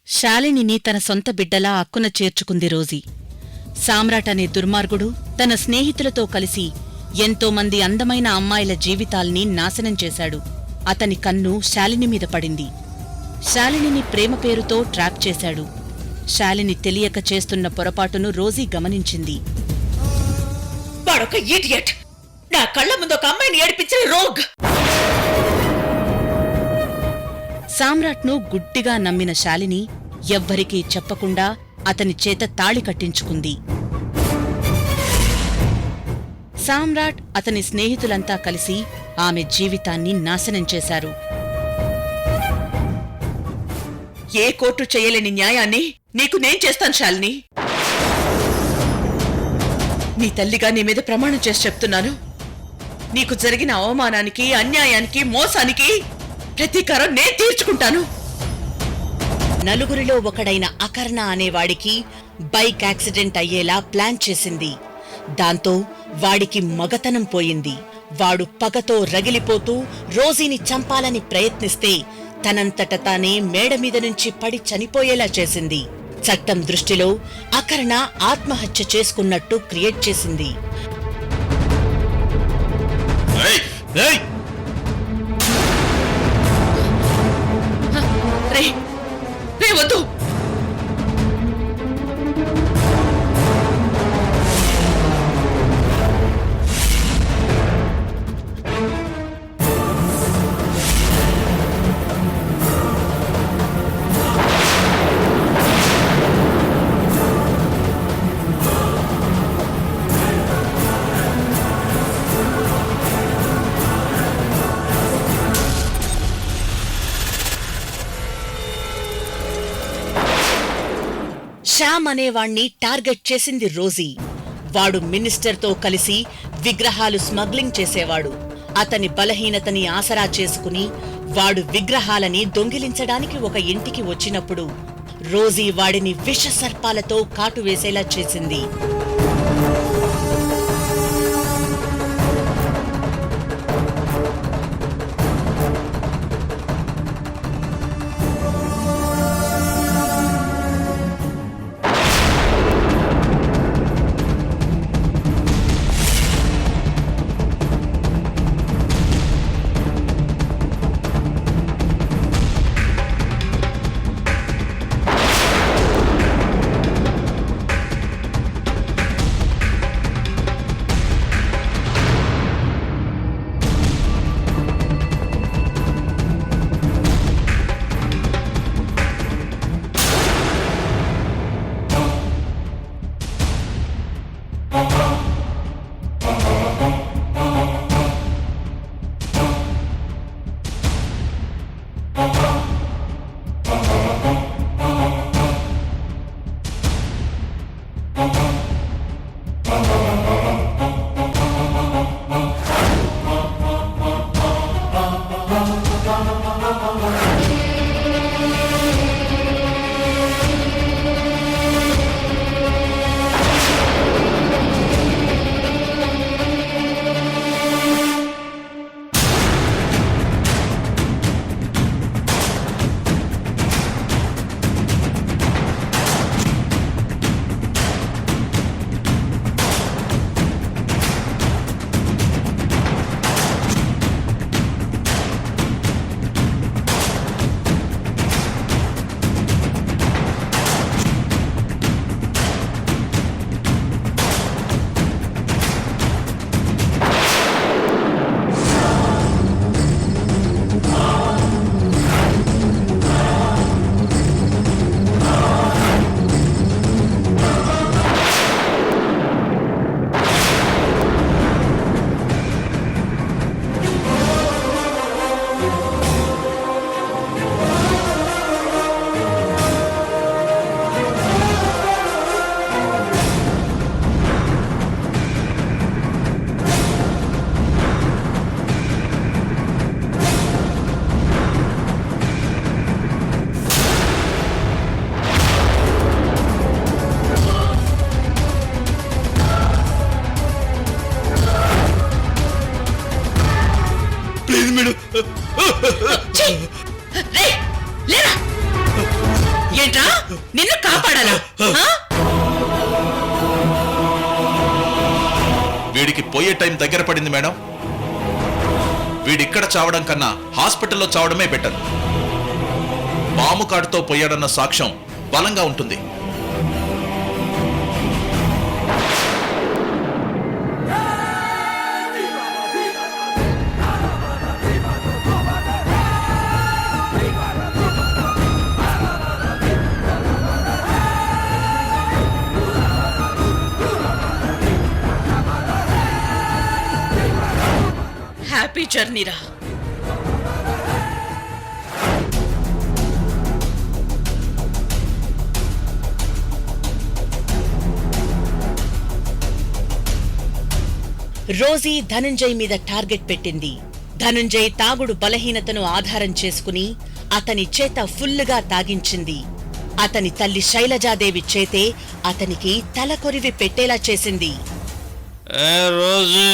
శాలినిని తన సొంత బిడ్డలా అక్కున చేర్చుకుంది రోజీ. సామ్రాట్ అనే దుర్మార్గుడు తన స్నేహితులతో కలిసి ఎంతోమంది అందమైన అమ్మాయిల జీవితాల్ని నాశనం చేశాడు. అతని కన్ను శాలిని మీద పడింది. శాలినిని ప్రేమ పేరుతో ట్రాప్ చేశాడు. శాలిని తెలియక చేస్తున్న పొరపాటును రోజీ గమనించింది. వాడొక ఇడియట్! నా కళ్ళ ముందు ఒక అమ్మాయిని ఏడిపించిన రోగ్! సామ్రాట్ను గుడ్డిగా నమ్మిన శాలిని ఎవ్వరికీ చెప్పకుండా అతని చేత తాళి కట్టించుకుంది. సామ్రాట్ అతని స్నేహితులంతా కలిసి ఆమె జీవితాన్ని నాశనం చేశారు. ఏ కోర్టు చేయలేని న్యాయాన్ని నీకు నేను చేస్తాను శాలిని. నీ తల్లిగా నీ మీద ప్రమాణం చేసి చెప్తున్నాను. నీకు జరిగిన అవమానానికి, అన్యాయానికి, మోసానికి ప్రతీకారం నేను తీర్చుకుంటాను. నలుగురిలో ఒకడైన అకర్ణ అనేవాడికి బైక్ యాక్సిడెంట్ అయ్యేలా ప్లాన్ చేసింది. దాంతో వాడికి మగతనం పోయింది. వాడు పగతో రగిలిపోతూ రోజీని చంపాలని ప్రయత్నిస్తే తనంతట తానే మేడమీద నుంచి పడి చనిపోయేలా చేసింది. చట్టం దృష్టిలో అకర్ణ ఆత్మహత్య చేసుకున్నట్టు క్రియేట్ చేసింది. వద్దు! శ్యామ్ అనేవాణ్ణి టార్గెట్ చేసింది రోజీ. వాడు మినిస్టర్తో కలిసి విగ్రహాలు స్మగ్లింగ్ చేసేవాడు. అతని బలహీనతని ఆసరా చేసుకుని వాడు విగ్రహాలని దొంగిలించడానికి ఒక ఇంటికి వచ్చినప్పుడు రోజీ వాడిని విష సర్పాలతో కాటు వేసేలా చేసింది. మేడం. ఏంట్రా నిన్ను కాపాడాలా ఆ? వీడికి పోయే టైం దగ్గర పడింది మేడం. వీడిక్కడ చావడం కన్నా హాస్పిటల్లో చావడమే బెటర్. పాము కాటుతో పోయాడన్న సాక్ష్యం బలంగా ఉంటుంది. హ్యాపీ జర్నీరా. రోజీ ధనంజయ్ మీద టార్గెట్ పెట్టింది. ధనంజయ్ తాగుడు బలహీనతను ఆధారం చేసుకుని అతని చేత ఫుల్లుగా తాగించింది. అతని తల్లి శైలజాదేవి చేతే అతనికి తలకొరివి పెట్టేలా చేసింది. రోజు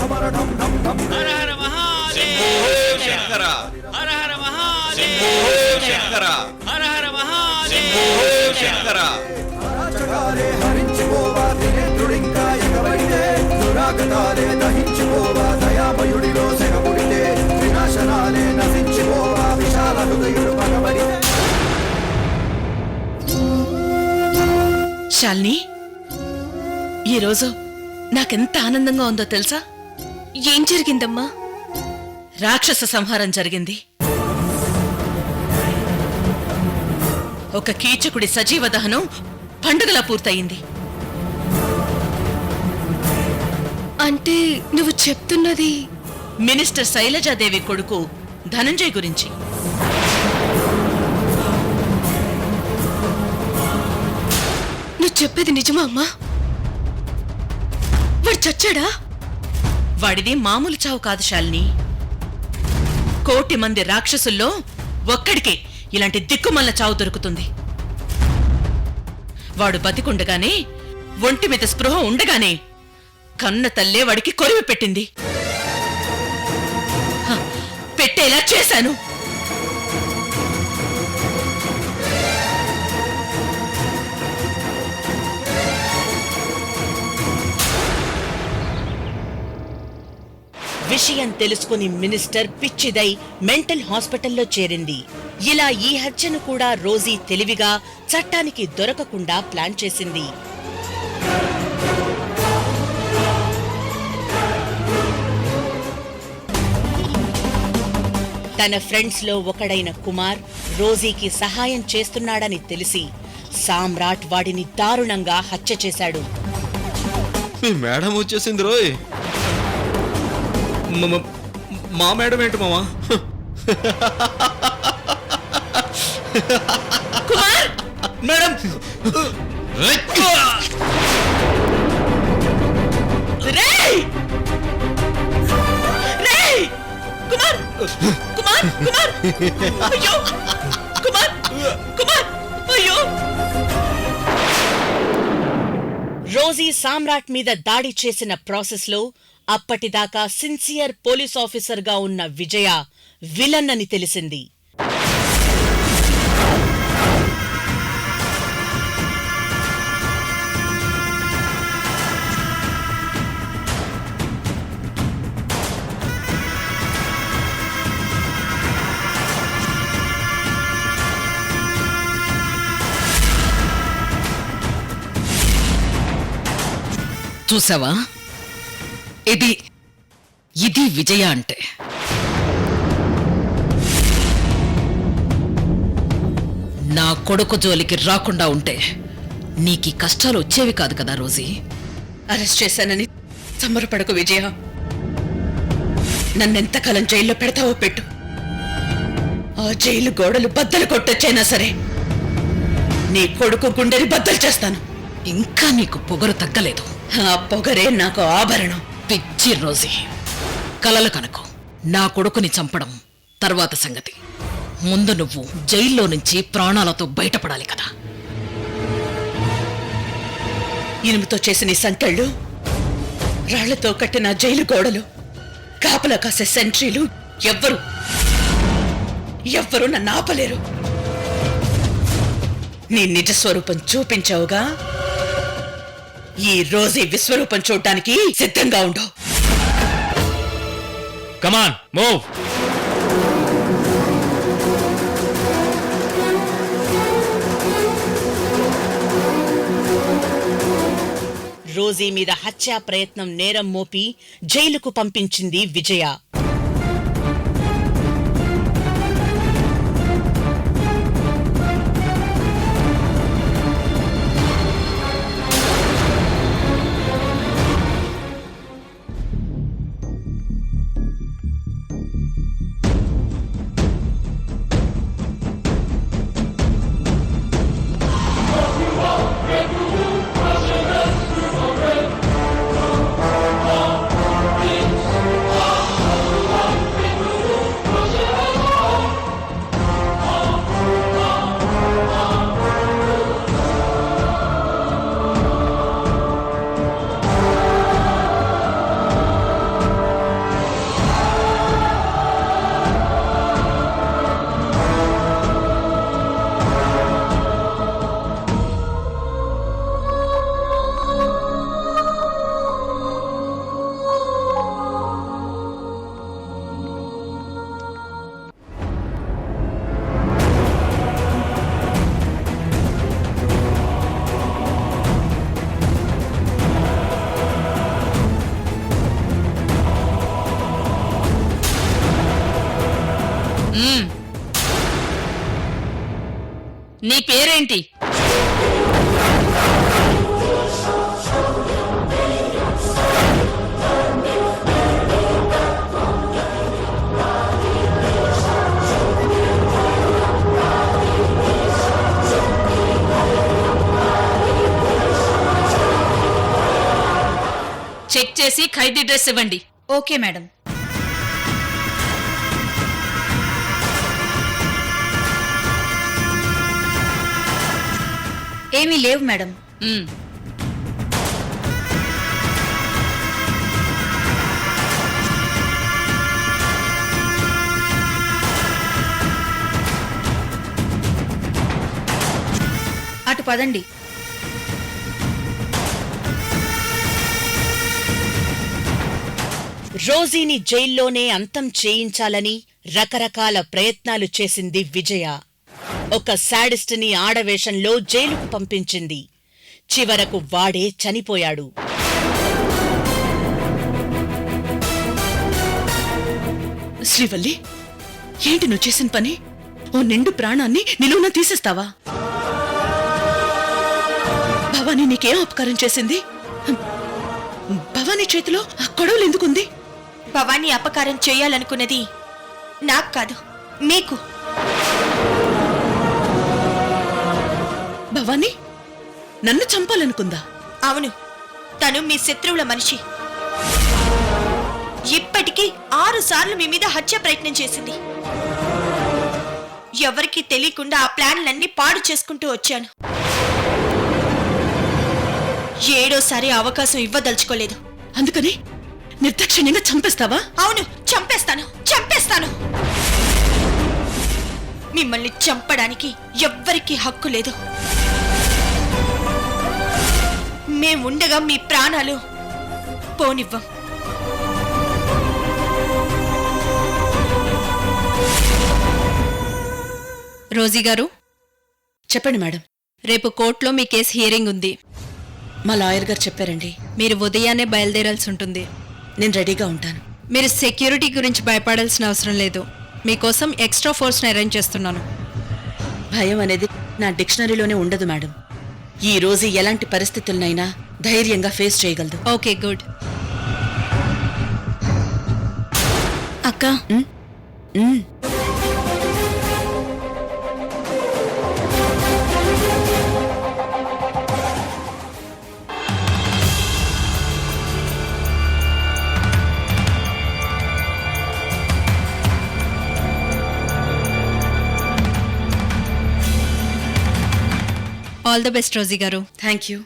హర హర మహాదేవ్ శంకర హర హర మహాదేవ్ శంకర హర హర మహాదేవ్ శంకర హరించిపోవా దినేంద్రుడింకా ఎగబడితే దురాగతాలే దహించిపోవా దయామయుడిలో సెగబుడితే వినాశనాలే నశించిపోవా విశాల హృదయుడు పగబడితే. శాలిని, ఈరోజు నాకెంత ఆనందంగా ఉందో తెలుసా? ఏం జరిగిందమ్మా? రాక్షస సంహారం జరిగింది. ఒక కీచకుడి సజీవ దహనం పండుగలా పూర్తయింది. అంటే నువ్వు చెప్తున్నది మినిస్టర్ శైలజాదేవి కొడుకు ధనంజయ్ గురించి. నువ్వు చెప్పేది నిజమా అమ్మా? వాడు చచ్చాడా? వాడిది మామూలు చావు కాదు శాలిని. 1,000,000 మంది రాక్షసుల్లో ఒక్కడికే ఇలాంటి దిక్కుమల్ల చావు దొరుకుతుంది. వాడు బతికుండగానే, ఒంటి మీద స్పృహ ఉండగానే కన్న తల్లే వాడికి కొరివి పెట్టింది. హ, పెట్టేలా చేశాను. విషయం తెలుసుకుని మినిస్టర్ పిచ్చిదై మెంటల్ హాస్పిటల్లో చేరింది. ఇలా ఈ హత్యను కూడా రోజీ తెలివిగా చట్టానికి దొరకకుండా ప్లాన్ చేసింది. తన ఫ్రెండ్స్ లో ఒకడైన కుమార్ రోజీకి సహాయం చేస్తున్నాడని తెలిసి సామ్రాట్ వాడిని దారుణంగా హత్య చేశాడు. మీ మేడం వచ్చేసింది రోయ్. మా మేడం ఏంటి మామా? కుమార్! మేడం రేయ్! రేయ్! కుమార్! కుమార్! కుమార్! అయ్యో! కుమార్! కుమార్! అయ్యో! రోజీ సామ్రాట్ మీద దాడి చేసిన ప్రాసెస్లో అప్పటిదాకా సిన్సియర్ పోలీస్ ఆఫీసర్గా ఉన్న విజయ విలన్ అని తెలిసింది. చూసావా? ఇది విజయ అంటే. నా కొడుకు జోలికి రాకుండా ఉంటే నీకీ కష్టాలు వచ్చేవి కాదు కదా రోజీ. అరెస్ట్ చేశానని సంబరపడకు విజయ. నన్నెంతకాలం జైల్లో పెడతావో పెట్టు. ఆ జైలు గోడలు బద్దలు కొట్టొచ్చైనా సరే నీ కొడుకు గుండెని బద్దలు చేస్తాను. ఇంకా నీకు పొగరు తగ్గలేదు. ఆ పొగరే నాకు ఆభరణం. పిచ్చి రోజీ, కలలు కనుకో. నా కొడుకుని చంపడం తర్వాత సంగతి. ముందు నువ్వు జైల్లో నుంచి ప్రాణాలతో బయటపడాలి కదా. ఇనుముతో చేసిన ఈ సంకెళ్ళు, రాళ్లతో కట్టిన జైలు గోడలు, కాపలా కాసే సెంట్రీలు ఎవ్వరూ నన్ను ఆపలేరు. నీ నిజ స్వరూపం చూపించావుగా, ఈ రోజీ విశ్వరూపం చూడటానికి సిద్ధంగా ఉండు. Come on move. రోజీ మీద హత్యా ప్రయత్నం నేరం మోపి జైలుకు పంపించింది విజయ. నీ పేరేంటి? చెక్ చేసి ఖైదీ డ్రెస్ ఇవ్వండి. Okay madam. ఏమీ లేవు మేడం. అటు పదండి. రోజీని జైల్లోనే అంతం చేయించాలని రకరకాల ప్రయత్నాలు చేసింది విజయ. ఒక శాడిస్ట్ని ఆడవేషంలో జైలుకు పంపించింది. చివరకు వాడే చనిపోయాడు. శ్రీవల్లి, ఏంటి నువ్వు చేసిన పని? ఓ నిండు ప్రాణాన్ని నిలువున తీసేస్తావా? భవానీ నీకేం అపకారం చేసింది? భవానీ చేతిలో ఆ కొడవలు ఎందుకుంది? భవానీ అపకారం చేయాలనుకున్నది నాకు కాదు, మీకు. భవానీ నన్ను చంపాలనుకుందా? అవును, తను మీ శత్రువుల మనిషి. ఇప్పటికీ 6 సార్లు మీ మీద హత్య ప్రయత్నం చేసింది. ఎవరికీ తెలియకుండా ఆ ప్లాన్లన్నీ పాడు చేసుకుంటూ వచ్చాను. 7వ అవకాశం ఇవ్వదలుచుకోలేదు. అందుకని నిర్దాక్షిణ్యంగా చంపేస్తావా? అవును, చంపేస్తాను. మిమ్మల్ని చంపడానికి ఎవ్వరికీ హక్కు లేదు. మేముండగా మీ ప్రాణాలు పోనివ్వం. రోజీ గారు, చెప్పండి మేడం. రేపు కోర్టులో మీ కేసు హియరింగ్ ఉంది. మా లాయర్ గారు చెప్పారండి. మీరు ఉదయాన్నే బయలుదేరాల్సి ఉంటుంది. నేను రెడీగా ఉంటాను. మీరు సెక్యూరిటీ గురించి భయపడాల్సిన అవసరం లేదు. మీకోసం ఎక్స్ట్రా ఫోర్స్ని అరేంజ్ చేస్తున్నాను. భయం అనేది నా డిక్షనరీలోనే ఉండదు మేడం. ఈ రోజు ఎలాంటి పరిస్థితులనైనా ధైర్యంగా ఫేస్ చేయగలదు. Okay, good. అక్క, ఆల్ ద బెస్ట్ రోజీ గారు. Thank you.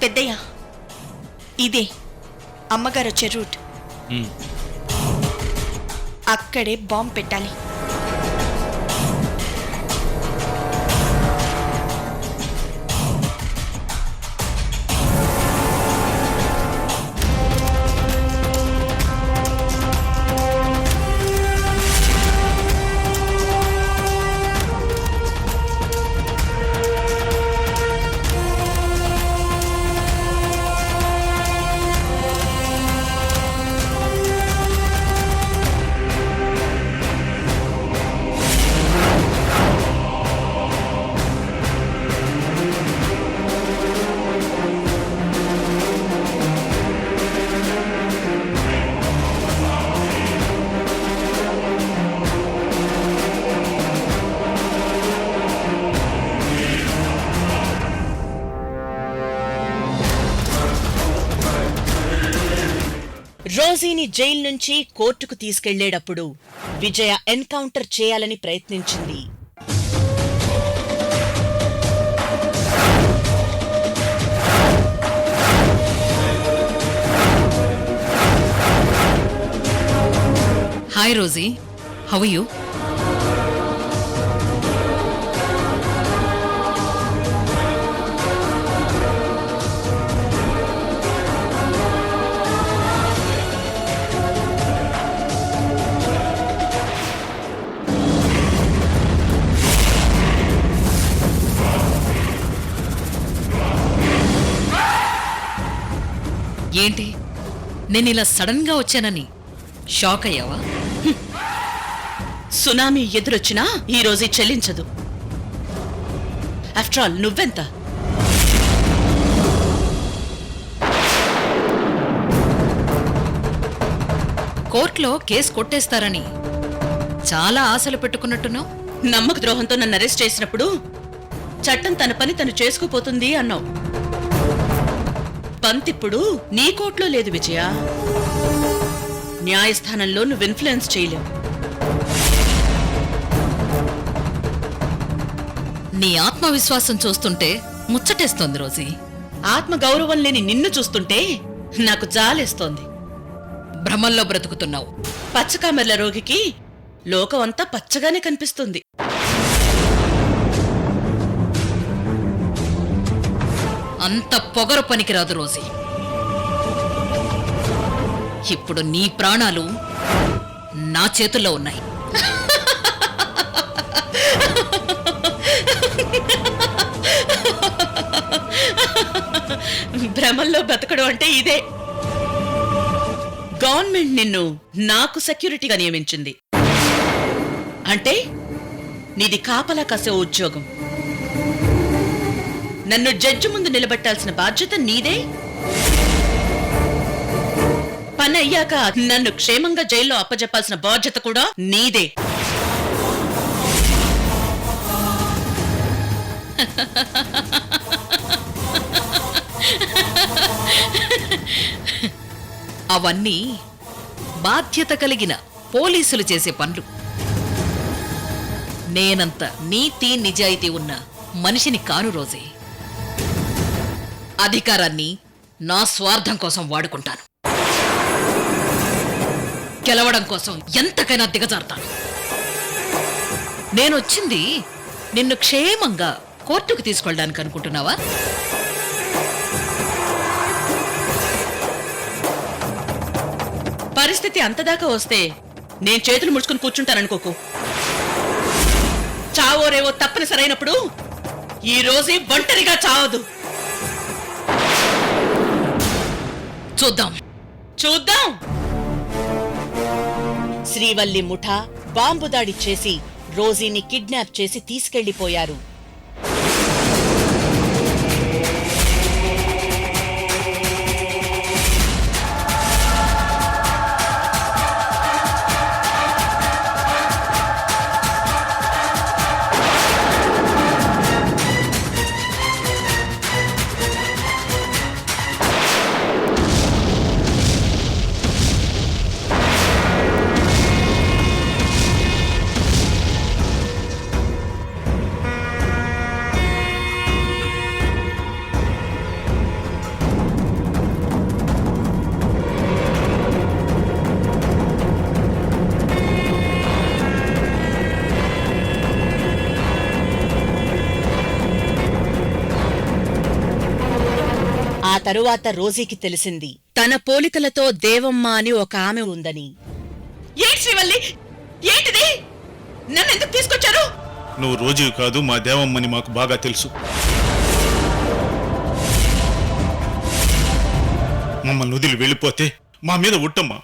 పెద్దయ్య, ఇదే అమ్మగారు వచ్చే రూట్. అక్కడే బాంబు పెట్టాలి. రోజీని జైల్ నుంచి కోర్టుకు తీసుకెళ్లేటప్పుడు విజయ ఎన్కౌంటర్ చేయాలని ప్రయత్నించింది. Hi Rosie, how are you? ఏంటి, నేను ఇలా సడన్ గా వచ్చానని షాక్ అయ్యావా? సునామీ ఎదురొచ్చినా ఈ రోజు చెల్లించదు. ఆఫ్టర్ ఆల్ నువ్వెంత? కోర్టులో కేసు కొట్టేస్తారని చాలా ఆశలు పెట్టుకున్నట్టున్నావు. నమ్మక ద్రోహంతో నన్ను అరెస్ట్ చేసినప్పుడు చట్టం తన పని తను చేసుకుపోతుంది అన్నావు. పంతిప్పుడు నీ కోర్టులో లేదు విజయ. న్యాయస్థానంలో నువ్వు ఇన్ఫ్లుయెన్స్ చేయలేవు. నీ ఆత్మవిశ్వాసం చూస్తుంటే ముచ్చటేస్తోంది రోజీ. ఆత్మగౌరవం లేని నిన్ను చూస్తుంటే నాకు జాలేస్తోంది. భ్రమల్లో బ్రతుకుతున్నావు. పచ్చకామెర్ల రోగికి లోకం అంతా పచ్చగానే కనిపిస్తుంది. అంత పొగరు పనికిరాదు రోజీ. ఇప్పుడు నీ ప్రాణాలు నా చేతుల్లో ఉన్నాయి. భ్రమల్లో బతకడం అంటే ఇదే. గవర్నమెంట్ నిన్ను నాకు సెక్యూరిటీగా నియమించింది అంటే నీది కాపలా కాసే ఉద్యోగం. నన్ను జడ్జి ముందు నిలబెట్టాల్సిన బాధ్యత నీదే. పని అయ్యాక నన్ను క్షేమంగా జైల్లో అప్పజెప్పాల్సిన బాధ్యత కూడా నీదే. అవన్నీ బాధ్యత కలిగిన పోలీసులు చేసే పనులు. నేనంత నీతి నిజాయితీ ఉన్న మనిషిని కాను రోజే. అధికారాన్ని నా స్వార్థం కోసం వాడుకుంటాను. గెలవడం కోసం ఎంతకైనా దిగజారుతాను. నేనొచ్చింది నిన్ను క్షేమంగా కోర్టుకు తీసుకెళ్ళడానికి అనుకుంటున్నావా? పరిస్థితి అంతదాకా వస్తే నేను చేతులు ముడుచుకుని కూర్చుంటాననుకోకు. చావోరేవో తప్పనిసరైనప్పుడు ఈ రోజే ఒంటరిగా చావదు. చూద్దాం చూద్దాం. శ్రీవల్లి ముఠా బాంబు దాడి చేసి రోజీని కిడ్నాప్ చేసి తీసుకెళ్లిపోయారు. తరువాత రోజీకి తెలిసింది తన పోలికలతో దేవమ్మ అని ఒక ఆమె ఉందని. ఏంటి శ్రీవల్లి, ఏంటిది? నన్ను ఎందుకు తీసుకొచ్చారు? నువ్వు రోజు కాదు, మా దేవమ్మని మాకు బాగా తెలుసు. మమ్మల్ని వదిలి వెళ్ళిపోతే మా మీద ఉట్టమ్మా.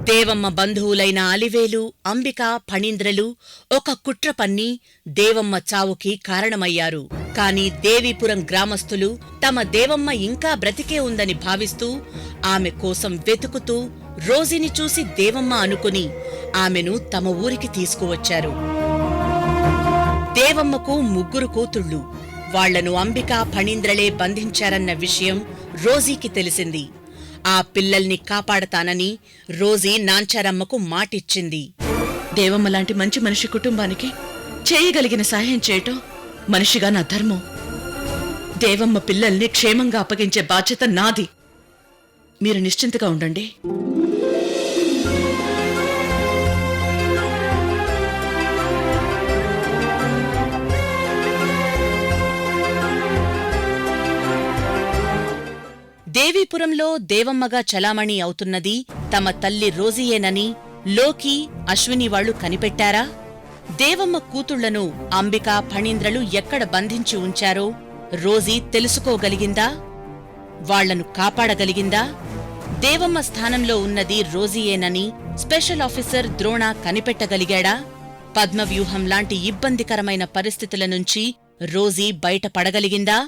దేవమ్మ బంధువులైన అలివేలు, అంబిక, ఫణీంద్రలు ఒక కుట్ర పన్ని దేవమ్మ చావుకి కారణమయ్యారు. కాని దేవీపురం గ్రామస్తులు తమ దేవమ్మ ఇంకా బ్రతికే ఉందని భావిస్తూ ఆమె కోసం వెతుకుతూ రోజీని చూసి దేవమ్మ అనుకుని ఆమెను తమ ఊరికి తీసుకువచ్చారు. దేవమ్మకు 3 కూతుళ్ళు. వాళ్లను అంబిక, ఫణీంద్రలే బంధించారన్న విషయం రోజీకి తెలిసింది. ఆ పిల్లల్ని కాపాడతానని రోజీ నాంచారమ్మకు మాటిచ్చింది. దేవమ్మ లాంటి మంచి మనిషి కుటుంబానికి చేయగలిగిన సాయం చేయటం మనిషిగా నా ధర్మం. దేవమ్మ పిల్లల్ని క్షేమంగా అప్పగించే బాధ్యత నాది. మీరు నిశ్చింతగా ఉండండి. దేవీపురంలో దేవమ్మగా చలామణి అవుతున్నది తమ తల్లి రోజీయేనని లోకి, అశ్విని వాళ్లు కనిపెట్టారా? దేవమ్మ కూతుళ్లను అంబిక, ఫణీంద్రలు ఎక్కడ బంధించి ఉంచారో రోజీ తెలుసుకోగలిగిందా? వాళ్లను కాపాడగలిగిందా? దేవమ్మ స్థానంలో ఉన్నది రోజీయేనని స్పెషల్ ఆఫీసర్ ద్రోణ కనిపెట్టగలిగాడా? పద్మవ్యూహం లాంటి ఇబ్బందికరమైన పరిస్థితుల నుంచి రోజీ బయటపడగలిగిందా?